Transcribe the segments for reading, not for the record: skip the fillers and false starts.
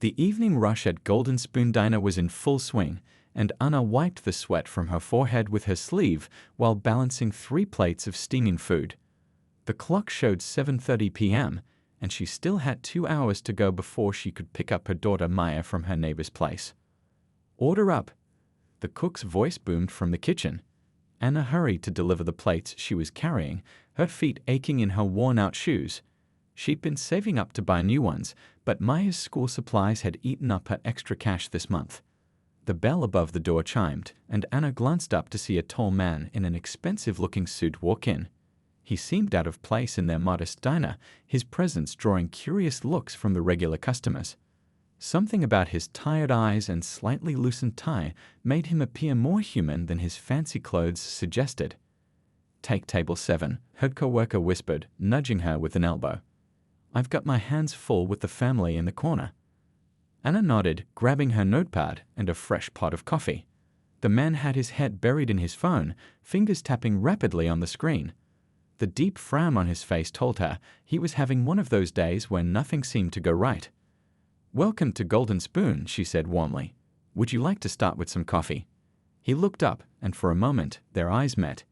The evening rush at Golden Spoon Diner was in full swing, and Anna wiped the sweat from her forehead with her sleeve while balancing 3 plates of steaming food. The clock showed 7:30 p.m., and she still had 2 hours to go before she could pick up her daughter Maya from her neighbor's place. "Order up!" The cook's voice boomed from the kitchen. Anna hurried to deliver the plates she was carrying, her feet aching in her worn-out shoes. She'd been saving up to buy new ones, but Maya's school supplies had eaten up her extra cash this month. The bell above the door chimed, and Anna glanced up to see a tall man in an expensive-looking suit walk in. He seemed out of place in their modest diner, his presence drawing curious looks from the regular customers. Something about his tired eyes and slightly loosened tie made him appear more human than his fancy clothes suggested. "Take table 7, her co-worker whispered, nudging her with an elbow. "I've got my hands full with the family in the corner." Anna nodded, grabbing her notepad and a fresh pot of coffee. The man had his head buried in his phone, fingers tapping rapidly on the screen. The deep frown on his face told her he was having one of those days when nothing seemed to go right. "Welcome to Golden Spoon," she said warmly. "Would you like to start with some coffee?" He looked up, and for a moment their eyes met.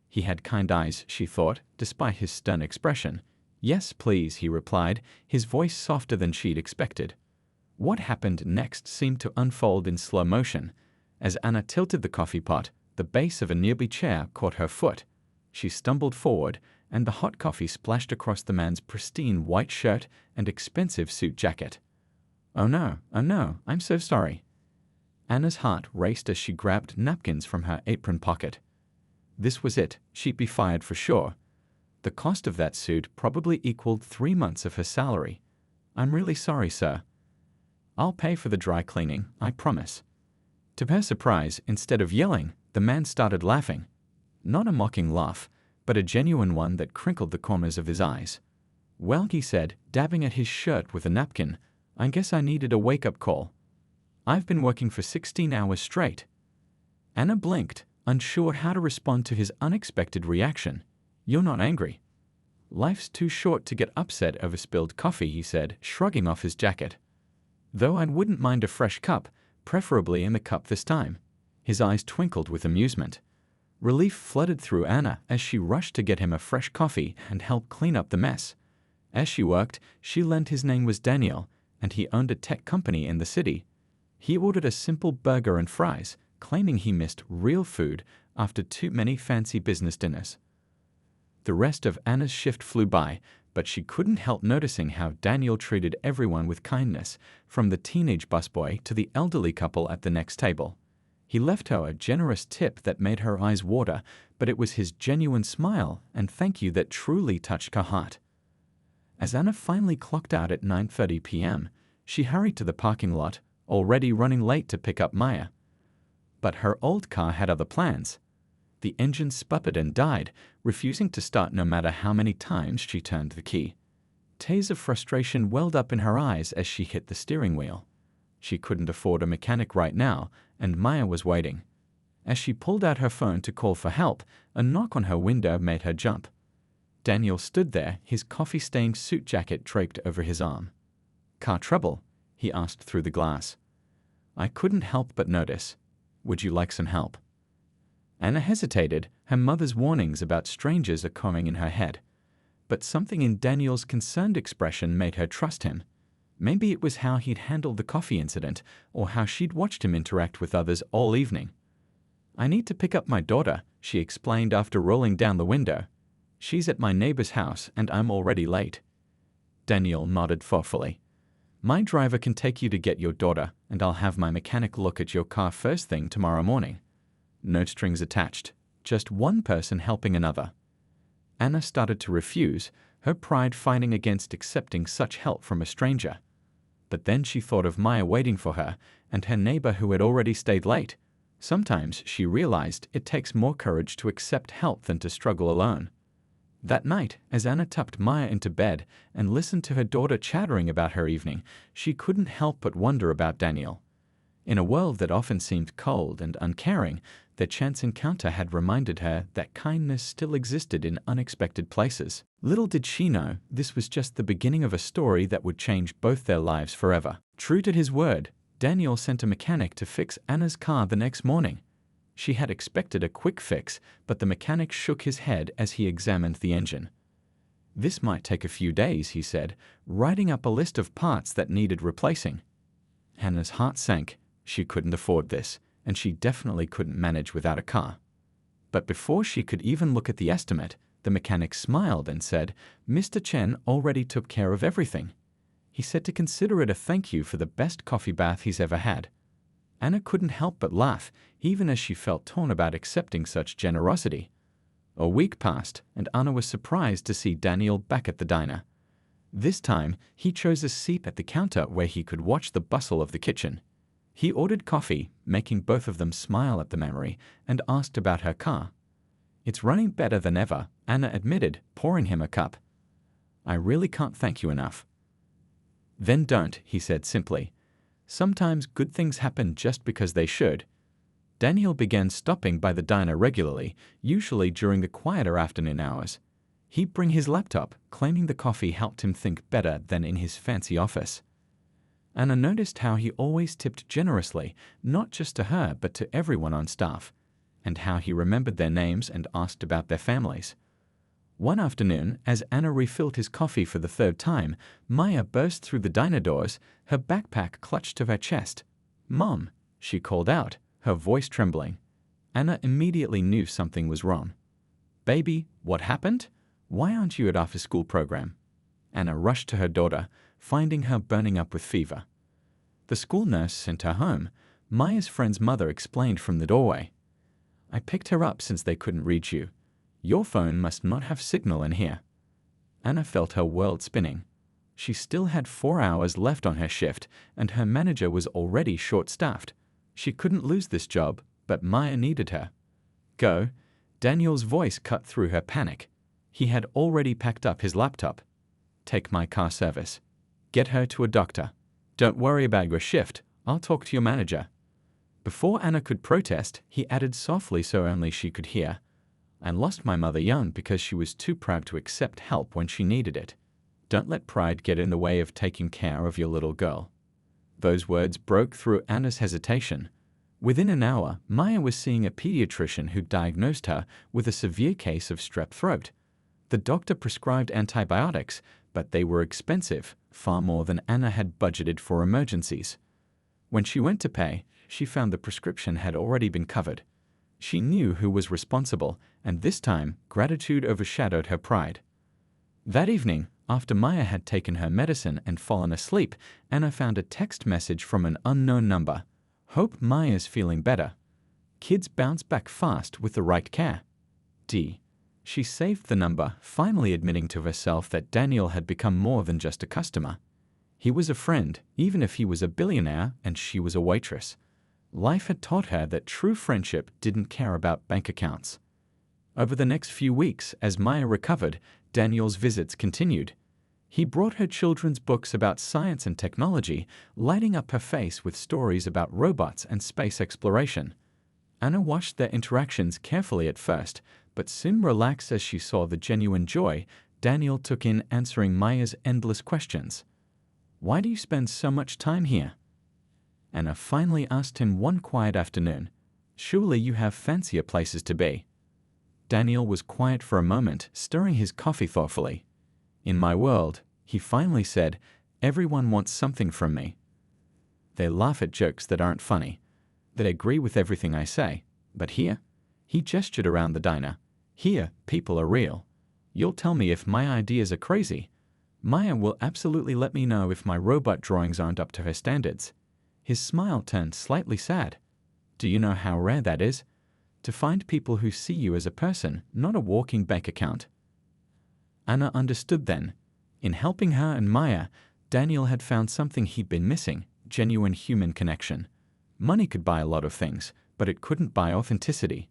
He had kind eyes, she thought, despite his stern expression. "Yes, please," he replied, his voice softer than she'd expected. What happened next seemed to unfold in slow motion. As Anna tilted the coffee pot, the base of a nearby chair caught her foot. She stumbled forward, and the hot coffee splashed across the man's pristine white shirt and expensive suit jacket. Oh no, I'm so sorry." Anna's heart raced as she grabbed napkins from her apron pocket. This was it, she'd be fired for sure. The cost of that suit probably equaled 3 months of her salary. "I'm really sorry, sir." "I'll pay for the dry cleaning, I promise." To her surprise, instead of yelling, the man started laughing. Not a mocking laugh, but a genuine one that crinkled the corners of his eyes. "Well," he said, dabbing at his shirt with a napkin, "I guess I needed a wake-up call. I've been working for 16 hours straight." Anna blinked, unsure how to respond to his unexpected reaction. "You're not angry?" "Life's too short to get upset over spilled coffee," he said, shrugging off his jacket. "Though I wouldn't mind a fresh cup, preferably in the cup this time." His eyes twinkled with amusement. Relief flooded through Anna as she rushed to get him a fresh coffee and help clean up the mess. As she worked, she learned his name was Daniel, and he owned a tech company in the city. He ordered a simple burger and fries, claiming he missed real food after too many fancy business dinners. The rest of Anna's shift flew by, but she couldn't help noticing how Daniel treated everyone with kindness, from the teenage busboy to the elderly couple at the next table. He left her a generous tip that made her eyes water, but it was his genuine smile and thank you that truly touched her heart. As Anna finally clocked out at 9:30 p.m., she hurried to the parking lot, already running late to pick up Maya. But her old car had other plans. The engine sputtered and died, refusing to start no matter how many times she turned the key. Tears of frustration welled up in her eyes as she hit the steering wheel. She couldn't afford a mechanic right now, and Maya was waiting. As she pulled out her phone to call for help, a knock on her window made her jump. Daniel stood there, his coffee-stained suit jacket draped over his arm. "Car trouble?" he asked through the glass. "I couldn't help but notice. Would you like some help?" Anna hesitated, her mother's warnings about strangers echoing in her head. But something in Daniel's concerned expression made her trust him. Maybe it was how he'd handled the coffee incident, or how she'd watched him interact with others all evening. "I need to pick up my daughter," she explained after rolling down the window. "She's at my neighbor's house, and I'm already late." Daniel nodded thoughtfully. "My driver can take you to get your daughter, and I'll have my mechanic look at your car first thing tomorrow morning. No strings attached, just one person helping another." Anna started to refuse, her pride fighting against accepting such help from a stranger. But then she thought of Maya waiting for her, and her neighbor who had already stayed late. Sometimes, she realized, it takes more courage to accept help than to struggle alone. That night, as Anna tucked Maya into bed and listened to her daughter chattering about her evening, she couldn't help but wonder about Daniel. In a world that often seemed cold and uncaring, their chance encounter had reminded her that kindness still existed in unexpected places. Little did she know, this was just the beginning of a story that would change both their lives forever. True to his word, Daniel sent a mechanic to fix Anna's car the next morning. She had expected a quick fix, but the mechanic shook his head as he examined the engine. This might take a few days, he said, writing up a list of parts that needed replacing. Anna's heart sank. She couldn't afford this, and she definitely couldn't manage without a car. But before she could even look at the estimate, the mechanic smiled and said, "Mr. Chen already took care of everything." He said to consider it a thank you for the best coffee bath he's ever had. Anna couldn't help but laugh, even as she felt torn about accepting such generosity. A week passed, and Anna was surprised to see Daniel back at the diner. This time, he chose a seat at the counter where he could watch the bustle of the kitchen. He ordered coffee, making both of them smile at the memory, and asked about her car. "It's running better than ever," Anna admitted, pouring him a cup. "I really can't thank you enough." "Then don't," he said simply. "Sometimes good things happen just because they should." Daniel began stopping by the diner regularly, usually during the quieter afternoon hours. He'd bring his laptop, claiming the coffee helped him think better than in his fancy office. Anna noticed how he always tipped generously, not just to her but to everyone on staff, and how he remembered their names and asked about their families. One afternoon, as Anna refilled his coffee for the third time, Maya burst through the diner doors, her backpack clutched to her chest. "Mom," she called out, her voice trembling. Anna immediately knew something was wrong. "Baby, what happened? Why aren't you at after-school program?" Anna rushed to her daughter, finding her burning up with fever. The school nurse sent her home. Maya's friend's mother explained from the doorway. "I picked her up since they couldn't reach you. Your phone must not have signal in here." Anna felt her world spinning. She still had 4 hours left on her shift, and her manager was already short-staffed. She couldn't lose this job, but Maya needed her. "Go." Daniel's voice cut through her panic. He had already packed up his laptop. "Take my car service. Get her to a doctor. Don't worry about your shift. I'll talk to your manager." Before Anna could protest, he added softly so only she could hear, "I lost my mother young because she was too proud to accept help when she needed it. Don't let pride get in the way of taking care of your little girl." Those words broke through Anna's hesitation. Within an hour, Maya was seeing a pediatrician who diagnosed her with a severe case of strep throat. The doctor prescribed antibiotics, but they were expensive, far more than Anna had budgeted for emergencies. When she went to pay, she found the prescription had already been covered. She knew who was responsible, and this time, gratitude overshadowed her pride. That evening, after Maya had taken her medicine and fallen asleep, Anna found a text message from an unknown number. "Hope Maya's feeling better. Kids bounce back fast with the right care. D." She saved the number, finally admitting to herself that Daniel had become more than just a customer. He was a friend, even if he was a billionaire and she was a waitress. Life had taught her that true friendship didn't care about bank accounts. Over the next few weeks, as Maya recovered, Daniel's visits continued. He brought her children's books about science and technology, lighting up her face with stories about robots and space exploration. Anna watched their interactions carefully at first, but soon relaxed as she saw the genuine joy Daniel took in answering Maya's endless questions. "Why do you spend so much time here?" Anna finally asked him one quiet afternoon. "Surely you have fancier places to be." Daniel was quiet for a moment, stirring his coffee thoughtfully. "In my world," he finally said, "everyone wants something from me. They laugh at jokes that aren't funny. They agree with everything I say. But here," he gestured around the diner, "here, people are real. You'll tell me if my ideas are crazy. Maya will absolutely let me know if my robot drawings aren't up to her standards." His smile turned slightly sad. "Do you know how rare that is? To find people who see you as a person, not a walking bank account." Anna understood then. In helping her and Maya, Daniel had found something he'd been missing: genuine human connection. Money could buy a lot of things, but it couldn't buy authenticity.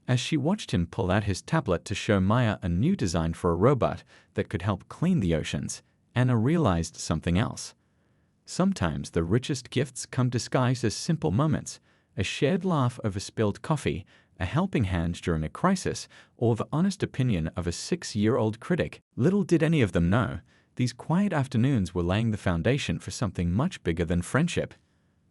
As she watched him pull out his tablet to show Maya a new design for a robot that could help clean the oceans, Anna realized something else. Sometimes the richest gifts come disguised as simple moments: a shared laugh over spilled coffee, a helping hand during a crisis, or the honest opinion of a 6-year-old critic. Little did any of them know, These quiet afternoons were laying the foundation for something much bigger than friendship.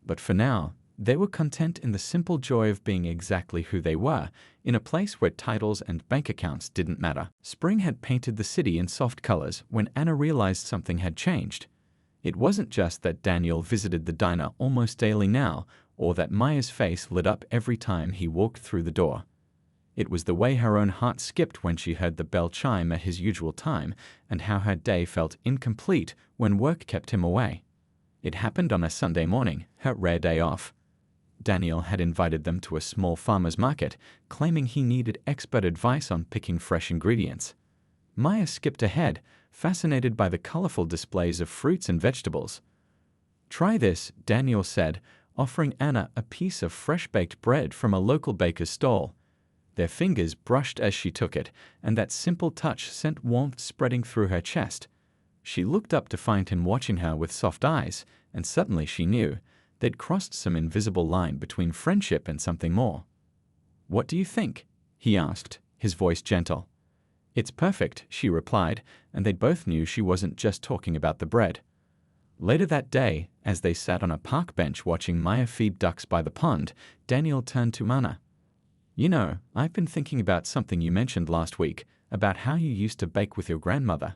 But for now, they were content in the simple joy of being exactly who they were, in a place where titles and bank accounts didn't matter. Spring had painted the city in soft colors when Anna realized something had changed. It wasn't just that Daniel visited the diner almost daily now, or that Maya's face lit up every time he walked through the door. It was the way her own heart skipped when she heard the bell chime at his usual time, and how her day felt incomplete when work kept him away. It happened on a Sunday morning, her rare day off. Daniel had invited them to a small farmer's market, claiming he needed expert advice on picking fresh ingredients. Maya skipped ahead, fascinated by the colorful displays of fruits and vegetables. "Try this," Daniel said, offering Anna a piece of fresh-baked bread from a local baker's stall. Their fingers brushed as she took it, and that simple touch sent warmth spreading through her chest. She looked up to find him watching her with soft eyes, and suddenly she knew they'd crossed some invisible line between friendship and something more. "What do you think?" he asked, his voice gentle. "It's perfect," she replied, and they both knew she wasn't just talking about the bread. Later that day, as they sat on a park bench watching Maya feed ducks by the pond, Daniel turned to Anna. "You know, I've been thinking about something you mentioned last week, about how you used to bake with your grandmother."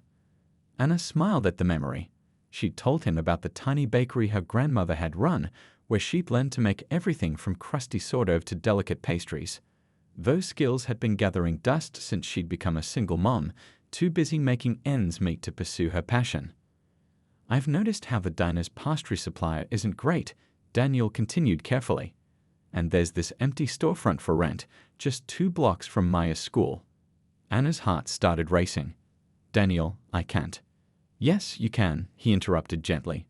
Anna smiled at the memory. She'd told him about the tiny bakery her grandmother had run, where she'd learned to make everything from crusty sourdough to delicate pastries. Those skills had been gathering dust since she'd become a single mom, too busy making ends meet to pursue her passion. "I've noticed how the diner's pastry supplier isn't great," Daniel continued carefully. "And there's this empty storefront for rent, just 2 blocks from Maya's school." Anna's heart started racing. "Daniel, I can't." "Yes, you can," he interrupted gently.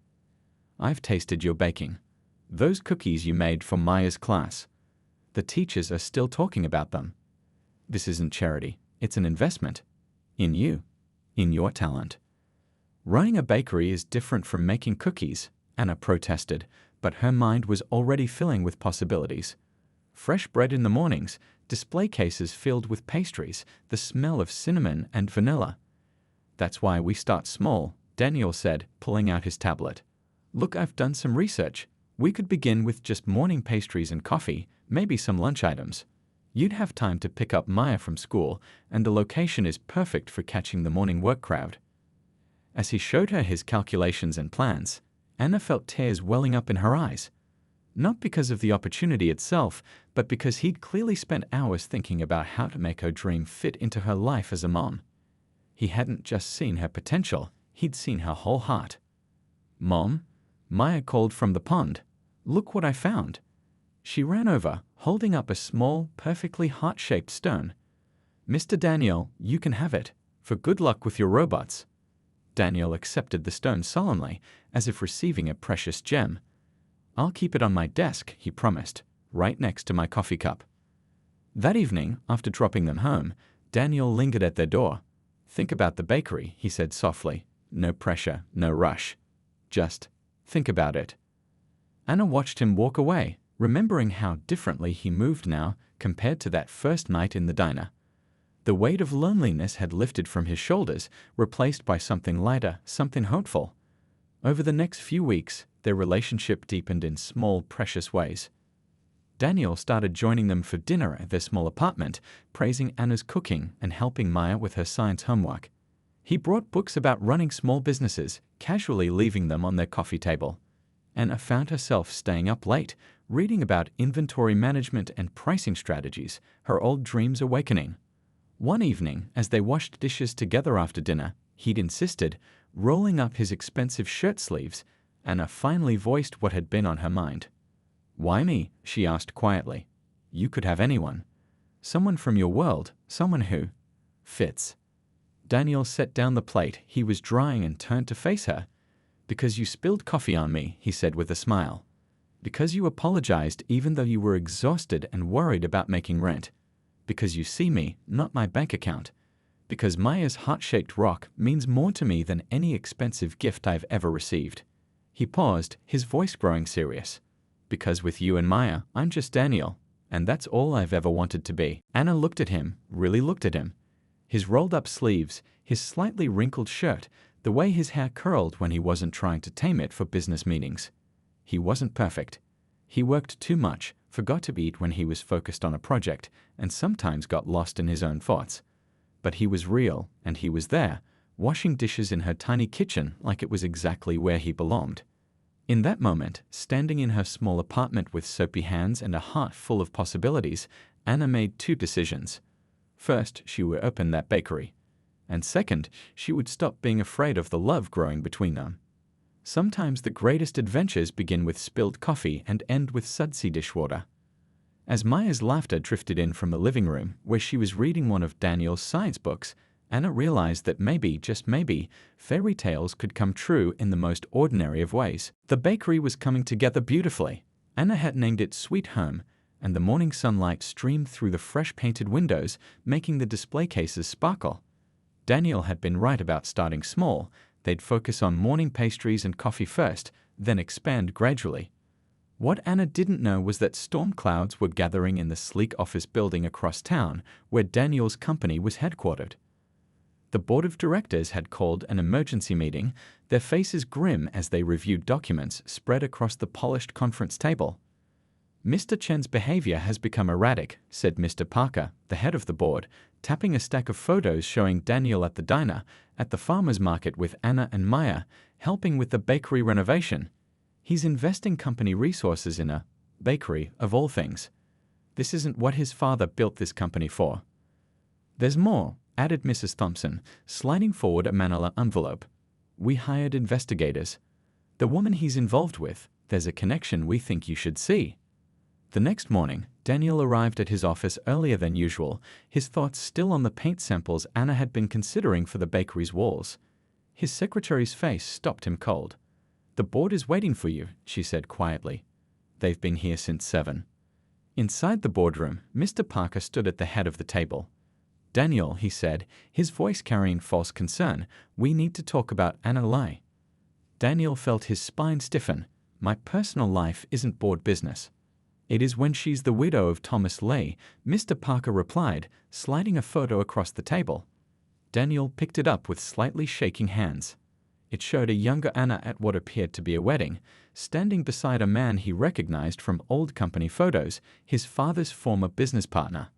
"I've tasted your baking. Those cookies you made for Maya's class. The teachers are still talking about them. This isn't charity, it's an investment. In you. In your talent." "Running a bakery is different from making cookies," Anna protested, but her mind was already filling with possibilities. Fresh bread in the mornings, display cases filled with pastries, the smell of cinnamon and vanilla. "That's why we start small," Daniel said, pulling out his tablet. "Look, I've done some research. We could begin with just morning pastries and coffee, maybe some lunch items. You'd have time to pick up Maya from school, and the location is perfect for catching the morning work crowd." As he showed her his calculations and plans, Anna felt tears welling up in her eyes. Not because of the opportunity itself, but because he'd clearly spent hours thinking about how to make her dream fit into her life as a mom. He hadn't just seen her potential, he'd seen her whole heart. "Mom," Maya called from the pond. "Look what I found." She ran over, holding up a small, perfectly heart-shaped stone. "Mr. Daniel, you can have it, for good luck with your robots." Daniel accepted the stone solemnly, as if receiving a precious gem. "I'll keep it on my desk," he promised, "right next to my coffee cup." That evening, after dropping them home, Daniel lingered at their door. "Think about the bakery," he said softly. "No pressure, no rush. Just think about it." Anna watched him walk away, remembering how differently he moved now compared to that first night in the diner. The weight of loneliness had lifted from his shoulders, replaced by something lighter, something hopeful. Over the next few weeks, their relationship deepened in small, precious ways. Daniel started joining them for dinner at their small apartment, praising Anna's cooking and helping Maya with her science homework. He brought books about running small businesses, casually leaving them on their coffee table. Anna found herself staying up late, reading about inventory management and pricing strategies, her old dreams awakening. One evening, as they washed dishes together after dinner, he'd insisted, rolling up his expensive shirt sleeves. Anna finally voiced what had been on her mind. "Why me?" she asked quietly. "You could have anyone. Someone from your world, someone who fits." Daniel set down the plate he was drying and turned to face her. "Because you spilled coffee on me," he said with a smile. "Because you apologized even though you were exhausted and worried about making rent. Because you see me, not my bank account. Because Maya's heart-shaped rock means more to me than any expensive gift I've ever received." He paused, his voice growing serious. "Because with you and Maya, I'm just Daniel, and that's all I've ever wanted to be." Anna looked at him, really looked at him. His rolled-up sleeves, his slightly wrinkled shirt, The way his hair curled when he wasn't trying to tame it for business meetings. He wasn't perfect. He worked too much, forgot to eat when he was focused on a project, and sometimes got lost in his own thoughts. But he was real, and he was there, washing dishes in her tiny kitchen like it was exactly where he belonged. In that moment, standing in her small apartment with soapy hands and a heart full of possibilities, Anna made two decisions. First, she would open that bakery. And second, she would stop being afraid of the love growing between them. Sometimes the greatest adventures begin with spilled coffee and end with sudsy dishwater. As Maya's laughter drifted in from the living room, where she was reading one of Daniel's science books, Anna realized that maybe, just maybe, fairy tales could come true in the most ordinary of ways. The bakery was coming together beautifully. Anna had named it Sweet Home, and the morning sunlight streamed through the fresh painted windows, making the display cases sparkle. Daniel had been right about starting small. They'd focus on morning pastries and coffee first, then expand gradually. What Anna didn't know was that storm clouds were gathering in the sleek office building across town where Daniel's company was headquartered. The board of directors had called an emergency meeting, their faces grim as they reviewed documents spread across the polished conference table. "Mr. Chen's behavior has become erratic," said Mr. Parker, the head of the board, tapping a stack of photos showing Daniel at the diner, at the farmer's market with Anna and Maya, helping with the bakery renovation. "He's investing company resources in a bakery, of all things. This isn't what his father built this company for." "There's more," added Mrs. Thompson, sliding forward a manila envelope. "We hired investigators. The woman he's involved with, there's a connection we think you should see." The next morning, Daniel arrived at his office earlier than usual, his thoughts still on the paint samples Anna had been considering for the bakery's walls. His secretary's face stopped him cold. "The board is waiting for you," she said quietly. "They've been here since 7. Inside the boardroom, Mr. Parker stood at the head of the table. "Daniel," he said, his voice carrying false concern, "we need to talk about Anna Lai." Daniel felt his spine stiffen. "My personal life isn't board business." "It is when she's the widow of Thomas Lay," Mr. Parker replied, sliding a photo across the table. Daniel picked it up with slightly shaking hands. It showed a younger Anna at what appeared to be a wedding, standing beside a man he recognized from old company photos, his father's former business partner.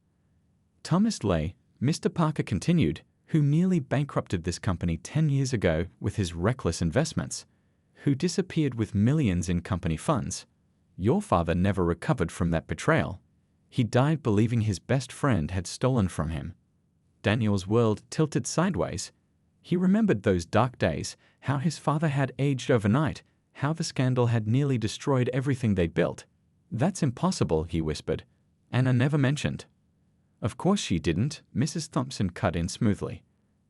"Thomas Lay," Mr. Parker continued, "who nearly bankrupted this company 10 years ago with his reckless investments, who disappeared with millions in company funds. Your father never recovered from that betrayal. He died believing his best friend had stolen from him." Daniel's world tilted sideways. He remembered those dark days, how his father had aged overnight, how the scandal had nearly destroyed everything they'd built. "That's impossible," he whispered. "Anna never mentioned." "Of course she didn't," Mrs. Thompson cut in smoothly.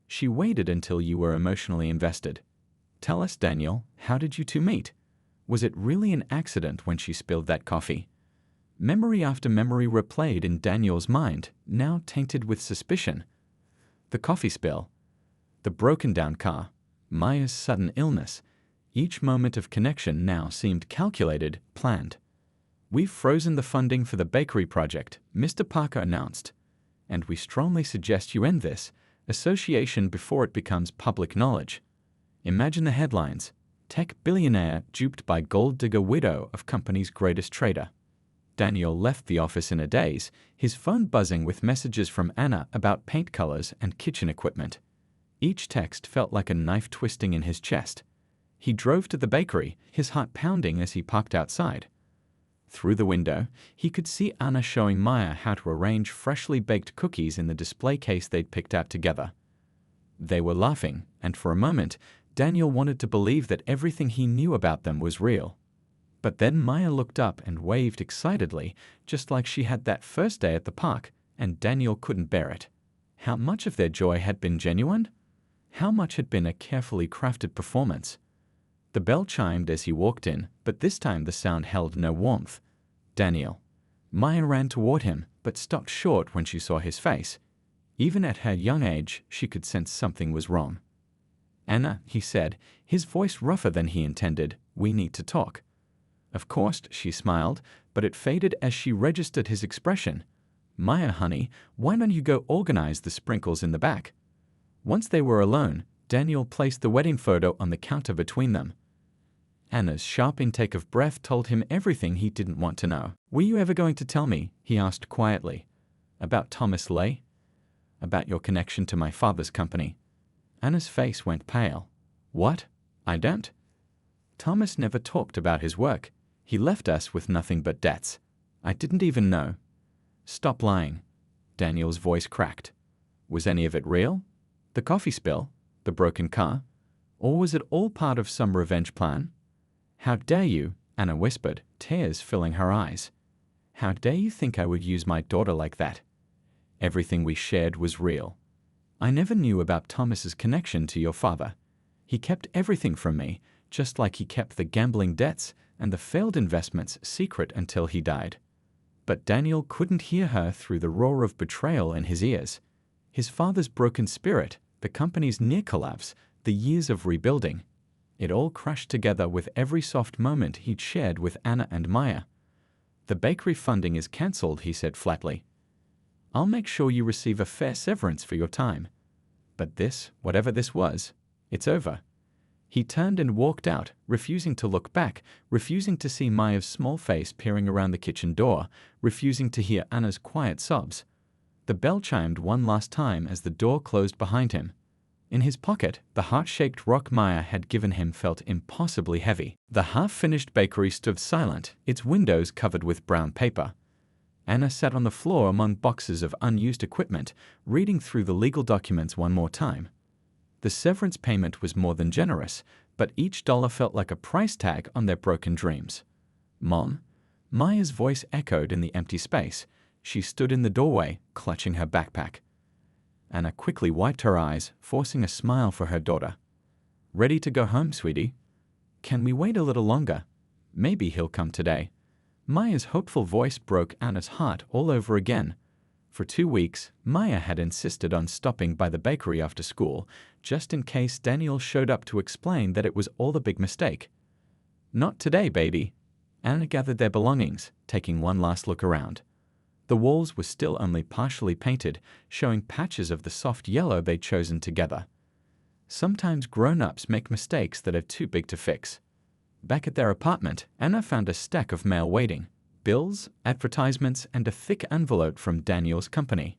"She waited until you were emotionally invested. Tell us, Daniel, how did you two meet? Was it really an accident when she spilled that coffee?" Memory after memory replayed in Daniel's mind, now tainted with suspicion. The coffee spill, the broken-down car, Maya's sudden illness. Each moment of connection now seemed calculated, planned. "We've frozen the funding for the bakery project," Mr. Parker announced. "And we strongly suggest you end this association before it becomes public knowledge. Imagine the headlines: Tech billionaire duped by gold digger widow of company's greatest trader." Daniel left the office in a daze, his phone buzzing with messages from Anna about paint colors and kitchen equipment. Each text felt like a knife twisting in his chest. He drove to the bakery, his heart pounding as he parked outside. Through the window, he could see Anna showing Maya how to arrange freshly baked cookies in the display case they'd picked out together. They were laughing, and for a moment, Daniel wanted to believe that everything he knew about them was real. But then Maya looked up and waved excitedly, just like she had that first day at the park, and Daniel couldn't bear it. How much of their joy had been genuine? How much had been a carefully crafted performance? The bell chimed as he walked in, but this time the sound held no warmth. "Daniel." Maya ran toward him, but stopped short when she saw his face. Even at her young age, she could sense something was wrong. "Anna," he said, his voice rougher than he intended, "we need to talk." "Of course," she smiled, but it faded as she registered his expression. "Maya, honey, why don't you go organize the sprinkles in the back?" Once they were alone, Daniel placed the wedding photo on the counter between them. Anna's sharp intake of breath told him everything he didn't want to know. "Were you ever going to tell me," he asked quietly, "about Thomas Lay? About your connection to my father's company?" Anna's face went pale. "What? I don't." "Thomas never talked about his work. He left us with nothing but debts. I didn't even know." "Stop lying." Daniel's voice cracked. "Was any of it real? The coffee spill? The broken car? Or was it all part of some revenge plan?" "How dare you?" Anna whispered, tears filling her eyes. "How dare you think I would use my daughter like that? Everything we shared was real. I never knew about Thomas's connection to your father. He kept everything from me, just like he kept the gambling debts and the failed investments secret until he died." But Daniel couldn't hear her through the roar of betrayal in his ears. His father's broken spirit, the company's near collapse, the years of rebuilding. It all crashed together with every soft moment he'd shared with Anna and Maya. "The bakery funding is cancelled," he said flatly. "I'll make sure you receive a fair severance for your time. But this, whatever this was, it's over." He turned and walked out, refusing to look back, refusing to see Maya's small face peering around the kitchen door, refusing to hear Anna's quiet sobs. The bell chimed one last time as the door closed behind him. In his pocket, the heart-shaped rock Maya had given him felt impossibly heavy. The half-finished bakery stood silent, its windows covered with brown paper. Anna sat on the floor among boxes of unused equipment, reading through the legal documents one more time. The severance payment was more than generous, but each dollar felt like a price tag on their broken dreams. "Mom?" Maya's voice echoed in the empty space. She stood in the doorway, clutching her backpack. Anna quickly wiped her eyes, forcing a smile for her daughter. "Ready to go home, sweetie? Can we wait a little longer? Maybe he'll come today." Maya's hopeful voice broke Anna's heart all over again. For 2 weeks, Maya had insisted on stopping by the bakery after school, just in case Daniel showed up to explain that it was all a big mistake. "Not today, baby." Anna gathered their belongings, taking one last look around. The walls were still only partially painted, showing patches of the soft yellow they'd chosen together. Sometimes grown-ups make mistakes that are too big to fix. Back at their apartment, Anna found a stack of mail waiting. Bills, advertisements, and a thick envelope from Daniel's company.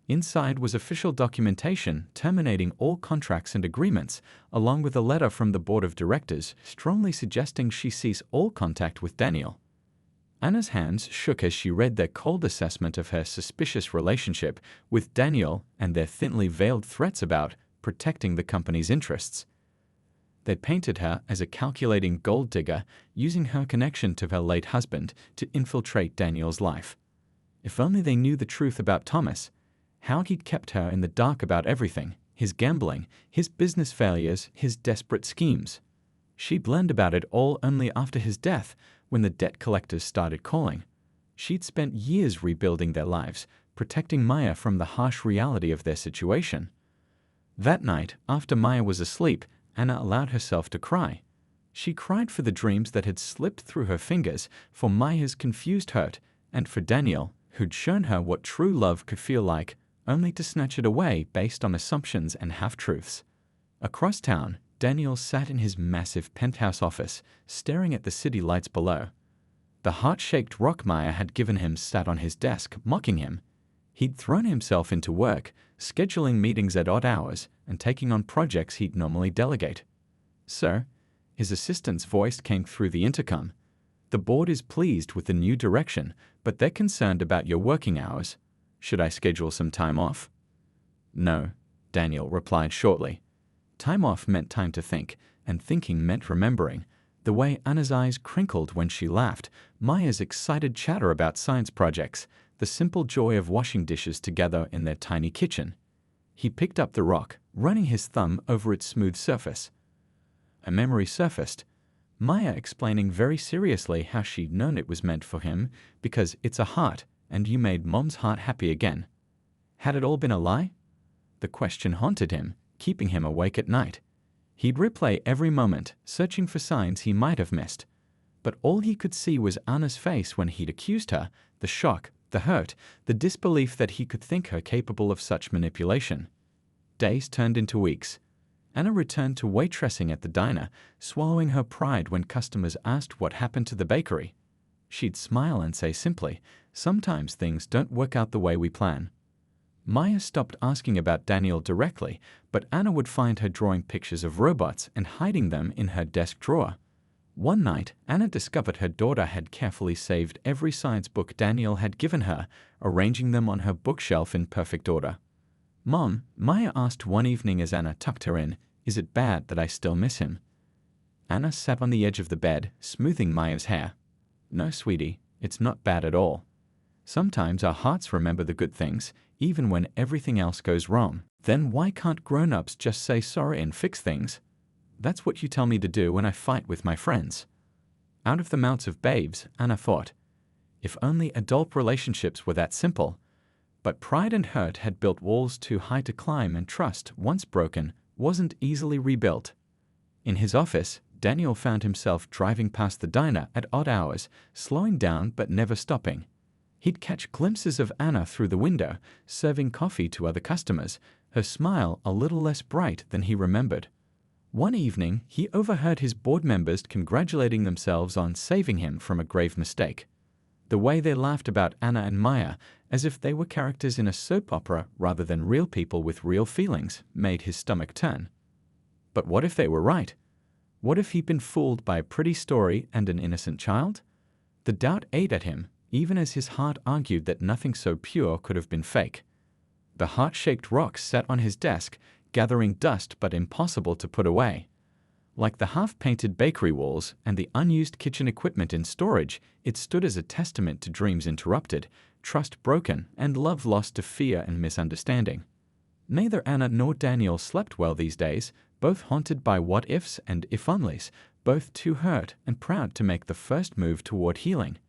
Inside was official documentation terminating all contracts and agreements, along with a letter from the board of directors strongly suggesting she cease all contact with Daniel. Anna's hands shook as she read their cold assessment of her suspicious relationship with Daniel and their thinly veiled threats about protecting the company's interests. They painted her as a calculating gold digger using her connection to her late husband to infiltrate Daniel's life. If only they knew the truth about Thomas, how he'd kept her in the dark about everything, his gambling, his business failures, his desperate schemes. She'd learned about it all only after his death, when the debt collectors started calling. She'd spent years rebuilding their lives, protecting Maya from the harsh reality of their situation. That night, after Maya was asleep, Anna allowed herself to cry. She cried for the dreams that had slipped through her fingers, for Maya's confused hurt, and for Daniel, who'd shown her what true love could feel like, only to snatch it away based on assumptions and half-truths. Across town, Daniel sat in his massive penthouse office, staring at the city lights below. The heart-shaped rock Maya had given him sat on his desk, mocking him. He'd thrown himself into work, scheduling meetings at odd hours and taking on projects he'd normally delegate. "Sir," his assistant's voice came through the intercom. "The board is pleased with the new direction, but they're concerned about your working hours. Should I schedule some time off?" "No," Daniel replied shortly. Time off meant time to think, and thinking meant remembering. The way Anna's eyes crinkled when she laughed, Maya's excited chatter about science projects, the simple joy of washing dishes together in their tiny kitchen. He picked up the rock, running his thumb over its smooth surface. A memory surfaced, Maya explaining very seriously how she'd known it was meant for him because it's a heart and you made Mom's heart happy again. Had it all been a lie? The question haunted him, keeping him awake at night. He'd replay every moment, searching for signs he might have missed. But all he could see was Anna's face when he'd accused her, the shock, the hurt, the disbelief that he could think her capable of such manipulation. Days turned into weeks. Anna returned to waitressing at the diner, swallowing her pride when customers asked what happened to the bakery. She'd smile and say simply, "Sometimes things don't work out the way we plan." Maya stopped asking about Daniel directly, but Anna would find her drawing pictures of robots and hiding them in her desk drawer. One night, Anna discovered her daughter had carefully saved every science book Daniel had given her, arranging them on her bookshelf in perfect order. "Mom," Maya asked one evening as Anna tucked her in, "is it bad that I still miss him?" Anna sat on the edge of the bed, smoothing Maya's hair. "No, sweetie, it's not bad at all. Sometimes our hearts remember the good things, even when everything else goes wrong. Then why can't grown-ups just say sorry and fix things? That's what you tell me to do when I fight with my friends." Out of the mouths of babes, Anna thought, if only adult relationships were that simple. But pride and hurt had built walls too high to climb, and trust, once broken, wasn't easily rebuilt. In his office, Daniel found himself driving past the diner at odd hours, slowing down but never stopping. He'd catch glimpses of Anna through the window, serving coffee to other customers, her smile a little less bright than he remembered. One evening, he overheard his board members congratulating themselves on saving him from a grave mistake. The way they laughed about Anna and Maya, as if they were characters in a soap opera rather than real people with real feelings, made his stomach turn. But what if they were right? What if he'd been fooled by a pretty story and an innocent child? The doubt ate at him, even as his heart argued that nothing so pure could have been fake. The heart-shaped rocks sat on his desk, gathering dust but impossible to put away. Like the half-painted bakery walls and the unused kitchen equipment in storage, it stood as a testament to dreams interrupted, trust broken, and love lost to fear and misunderstanding. Neither Anna nor Daniel slept well these days, both haunted by what-ifs and if-onlys, both too hurt and proud to make the first move toward healing.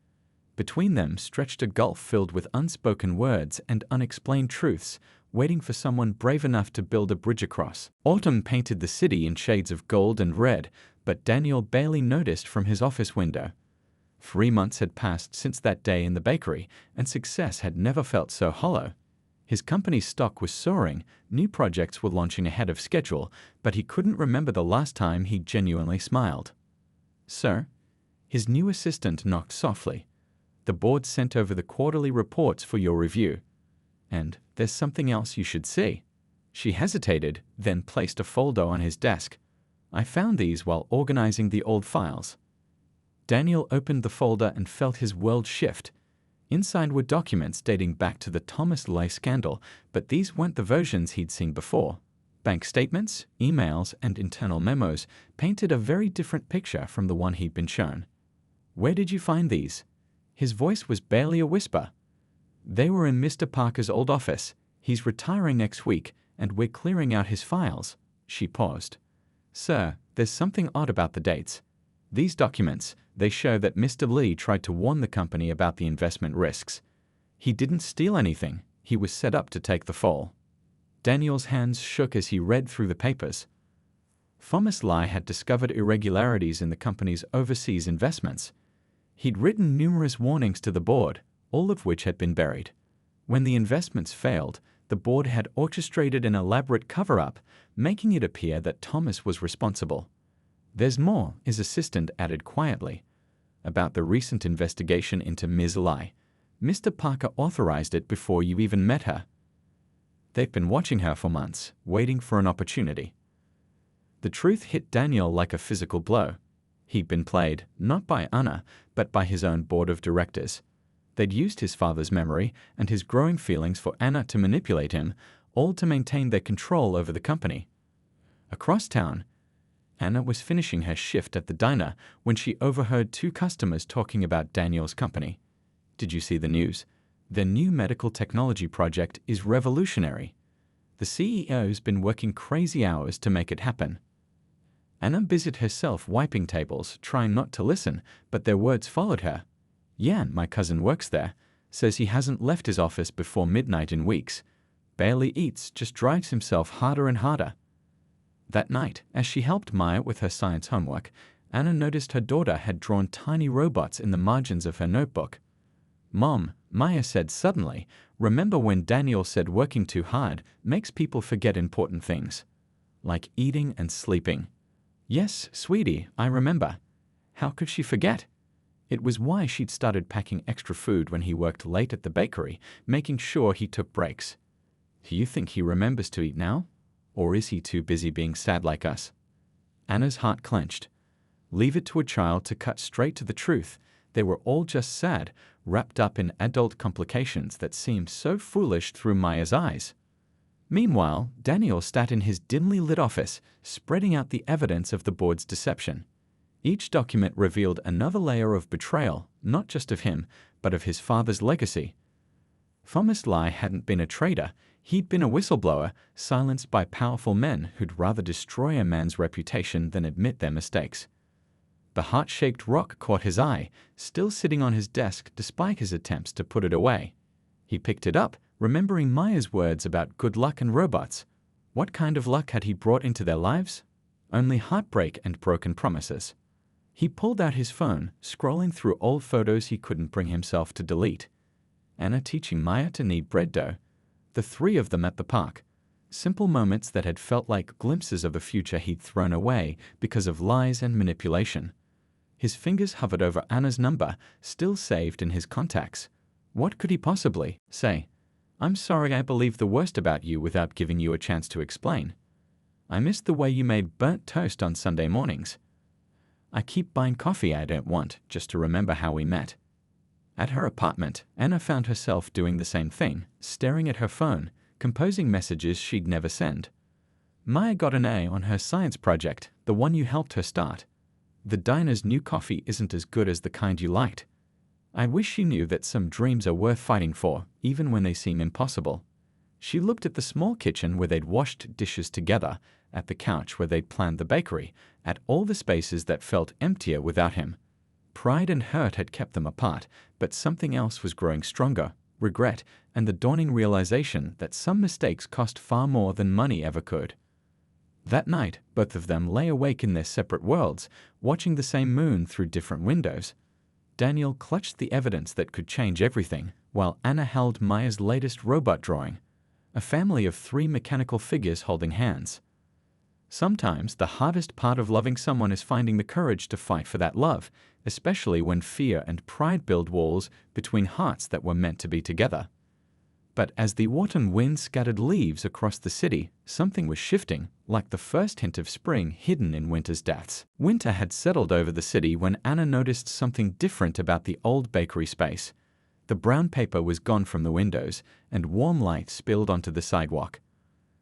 Between them stretched a gulf filled with unspoken words and unexplained truths, waiting for someone brave enough to build a bridge across. Autumn painted the city in shades of gold and red, but Daniel barely noticed from his office window. 3 months had passed since that day in the bakery, and success had never felt so hollow. His company's stock was soaring, new projects were launching ahead of schedule, but he couldn't remember the last time he genuinely smiled. "Sir?" His new assistant knocked softly. "The board sent over the quarterly reports for your review. And there's something else you should see." She hesitated, then placed a folder on his desk. "I found these while organizing the old files." Daniel opened the folder and felt his world shift. Inside were documents dating back to the Thomas Lay scandal, but these weren't the versions he'd seen before. Bank statements, emails, and internal memos painted a very different picture from the one he'd been shown. "Where did you find these?" His voice was barely a whisper. "They were in Mr. Parker's old office. He's retiring next week, and we're clearing out his files." She paused. "Sir, there's something odd about the dates. These documents, they show that Mr. Lee tried to warn the company about the investment risks. He didn't steal anything. He was set up to take the fall." Daniel's hands shook as he read through the papers. Thomas Lee had discovered irregularities in the company's overseas investments. He'd written numerous warnings to the board, all of which had been buried. When the investments failed, the board had orchestrated an elaborate cover-up, making it appear that Thomas was responsible. "There's more," his assistant added quietly. "About the recent investigation into Ms. Lee. Mr. Parker authorized it before you even met her. They've been watching her for months, waiting for an opportunity." The truth hit Daniel like a physical blow. He'd been played, not by Anna, but by his own board of directors. They'd used his father's memory and his growing feelings for Anna to manipulate him, all to maintain their control over the company. Across town, Anna was finishing her shift at the diner when she overheard 2 customers talking about Daniel's company. "Did you see the news? Their new medical technology project is revolutionary. The CEO's been working crazy hours to make it happen." Anna busied herself wiping tables, trying not to listen, but their words followed her. "Jan, my cousin, works there. Says he hasn't left his office before midnight in weeks. Barely eats, just drives himself harder and harder." That night, as she helped Maya with her science homework, Anna noticed her daughter had drawn tiny robots in the margins of her notebook. "Mom," Maya said suddenly, "remember when Daniel said working too hard makes people forget important things? like eating and sleeping. Yes, sweetie, I remember. How could she forget? It was why she'd started packing extra food when he worked late at the bakery, making sure he took breaks. Do you think he remembers to eat now? Or is he too busy being sad like us? Anna's heart clenched. Leave it to a child to cut straight to the truth. They were all just sad, wrapped up in adult complications that seemed so foolish through Maya's eyes. Meanwhile, Daniel sat in his dimly lit office, spreading out the evidence of the board's deception. Each document revealed another layer of betrayal, not just of him, but of his father's legacy. Thomas Lai hadn't been a traitor. He'd been a whistleblower, silenced by powerful men who'd rather destroy a man's reputation than admit their mistakes. The heart-shaped rock caught his eye, still sitting on his desk despite his attempts to put it away. He picked it up, remembering Maya's words about good luck and robots. What kind of luck had he brought into their lives? Only heartbreak and broken promises. He pulled out his phone, scrolling through old photos he couldn't bring himself to delete. Anna teaching Maya to knead bread dough. The three of them at the park. Simple moments that had felt like glimpses of a future he'd thrown away because of lies and manipulation. His fingers hovered over Anna's number, still saved in his contacts. What could he possibly say? I'm sorry I believed the worst about you without giving you a chance to explain. I missed the way you made burnt toast on Sunday mornings. I keep buying coffee I don't want just to remember how we met. At her apartment, Anna found herself doing the same thing, staring at her phone, composing messages she'd never send. Maya got an A on her science project, the one you helped her start. The diner's new coffee isn't as good as the kind you liked. I wish you knew that some dreams are worth fighting for, even when they seem impossible. She looked at the small kitchen where they'd washed dishes together, at the couch where they'd planned the bakery, at all the spaces that felt emptier without him. Pride and hurt had kept them apart, but something else was growing stronger, regret, and the dawning realization that some mistakes cost far more than money ever could. That night, both of them lay awake in their separate worlds, watching the same moon through different windows. Daniel clutched the evidence that could change everything, while Anna held Maya's latest robot drawing, a family of 3 mechanical figures holding hands. Sometimes the hardest part of loving someone is finding the courage to fight for that love, especially when fear and pride build walls between hearts that were meant to be together. But as the autumn wind scattered leaves across the city, something was shifting, like the first hint of spring hidden in winter's depths. Winter had settled over the city when Anna noticed something different about the old bakery space. The brown paper was gone from the windows, and warm light spilled onto the sidewalk.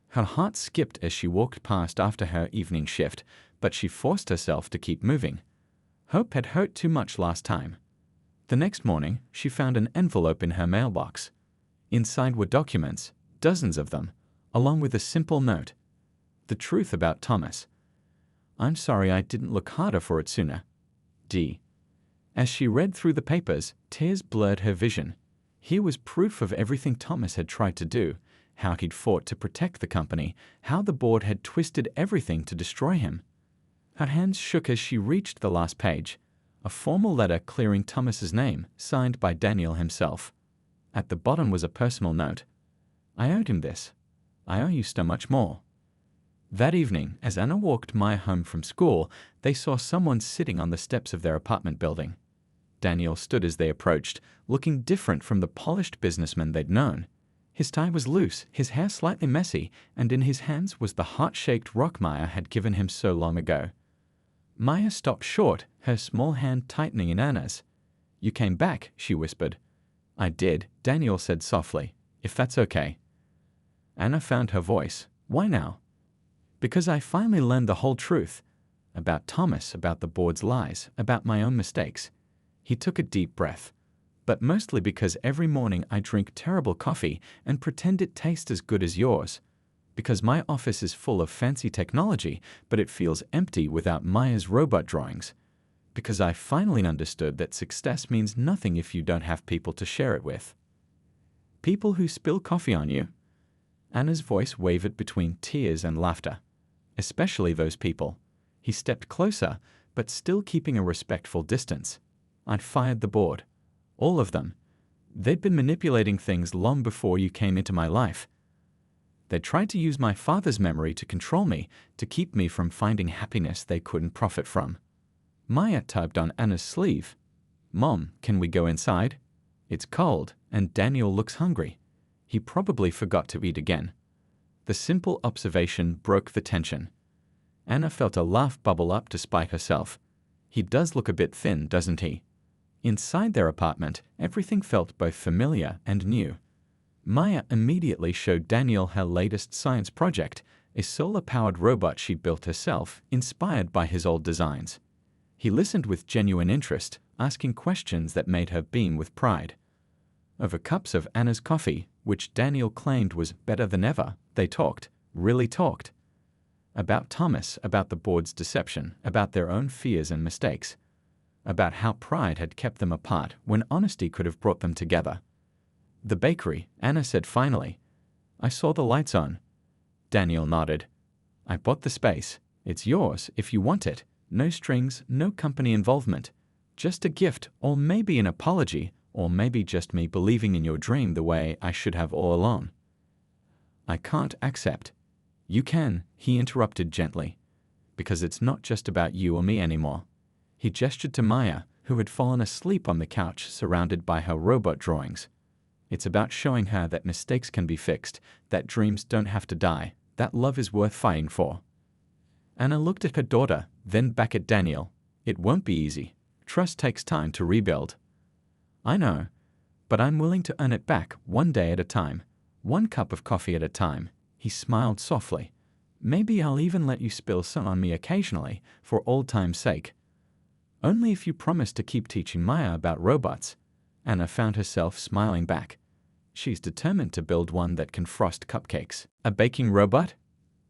Her heart skipped as she walked past after her evening shift, but she forced herself to keep moving. Hope had hurt too much last time. The next morning, she found an envelope in her mailbox. Inside were documents, dozens of them, along with a simple note. The truth about Thomas. I'm sorry I didn't look harder for it sooner. D. As she read through the papers, tears blurred her vision. Here was proof of everything Thomas had tried to do, how he'd fought to protect the company, how the board had twisted everything to destroy him. Her hands shook as she reached the last page, a formal letter clearing Thomas's name, signed by Daniel himself. At the bottom was a personal note. I owed him this. I owe you so much more. That evening, as Anna walked Maya home from school, they saw someone sitting on the steps of their apartment building. Daniel stood as they approached, looking different from the polished businessman they'd known. His tie was loose, his hair slightly messy, and in his hands was the heart-shaped rock Maya had given him so long ago. Maya stopped short, her small hand tightening in Anna's. You came back, she whispered. I did, Daniel said softly, if that's okay. Anna found her voice. Why now? Because I finally learned the whole truth. About Thomas, about the board's lies, about my own mistakes. He took a deep breath. But mostly because every morning I drink terrible coffee and pretend it tastes as good as yours. Because my office is full of fancy technology, but it feels empty without Maya's robot drawings. Because I finally understood that success means nothing if you don't have people to share it with. People who spill coffee on you. Anna's voice wavered between tears and laughter. Especially those people. He stepped closer, but still keeping a respectful distance. I'd fired the board. All of them. They'd been manipulating things long before you came into my life. They tried to use my father's memory to control me, to keep me from finding happiness they couldn't profit from. Maya tugged on Anna's sleeve. Mom, can we go inside? It's cold, and Daniel looks hungry. He probably forgot to eat again. The simple observation broke the tension. Anna felt a laugh bubble up to spite herself. He does look a bit thin, doesn't he? Inside their apartment, everything felt both familiar and new. Maya immediately showed Daniel her latest science project, a solar-powered robot she built herself, inspired by his old designs. He listened with genuine interest, asking questions that made her beam with pride. Over cups of Anna's coffee, which Daniel claimed was better than ever, they talked, really talked. About Thomas, about the board's deception, about their own fears and mistakes. About how pride had kept them apart when honesty could have brought them together. The bakery, Anna said finally. I saw the lights on. Daniel nodded. I bought the space. It's yours if you want it. No strings, no company involvement. Just a gift, or maybe an apology, or maybe just me believing in your dream the way I should have all along. I can't accept. You can, he interrupted gently. Because it's not just about you or me anymore. He gestured to Maya, who had fallen asleep on the couch surrounded by her robot drawings. It's about showing her that mistakes can be fixed, that dreams don't have to die, that love is worth fighting for. Anna looked at her daughter, then back at Daniel. It won't be easy. Trust takes time to rebuild. I know, but I'm willing to earn it back one day at a time, one cup of coffee at a time. He smiled softly. Maybe I'll even let you spill some on me occasionally, for old time's sake. Only if you promise to keep teaching Maya about robots. Anna found herself smiling back. She's determined to build one that can frost cupcakes. A baking robot?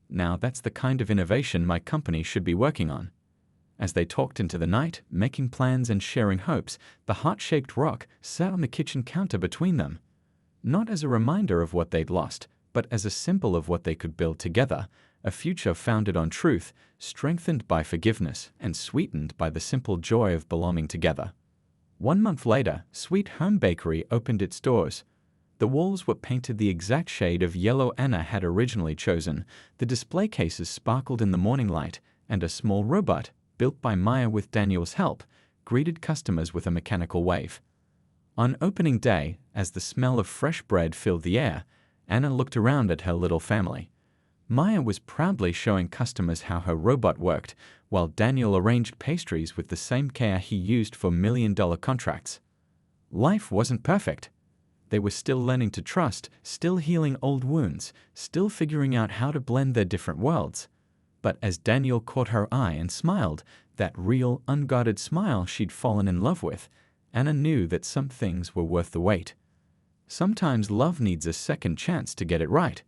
Now that's the kind of innovation my company should be working on. As they talked into the night, making plans and sharing hopes, the heart-shaped rock sat on the kitchen counter between them. Not as a reminder of what they'd lost, but as a symbol of what they could build together, a future founded on truth, strengthened by forgiveness, and sweetened by the simple joy of belonging together. 1 month later, Sweet Home Bakery opened its doors. The walls were painted the exact shade of yellow Anna had originally chosen, the display cases sparkled in the morning light, and a small robot, built by Maya with Daniel's help, greeted customers with a mechanical wave. On opening day, as the smell of fresh bread filled the air, Anna looked around at her little family. Maya was proudly showing customers how her robot worked, while Daniel arranged pastries with the same care he used for million-dollar contracts. Life wasn't perfect. They were still learning to trust, still healing old wounds, still figuring out how to blend their different worlds. But as Daniel caught her eye and smiled, that real, unguarded smile she'd fallen in love with, Anna knew that some things were worth the wait. Sometimes love needs a second chance to get it right.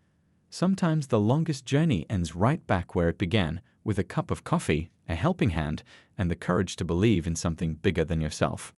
Sometimes the longest journey ends right back where it began, with a cup of coffee, a helping hand, and the courage to believe in something bigger than yourself.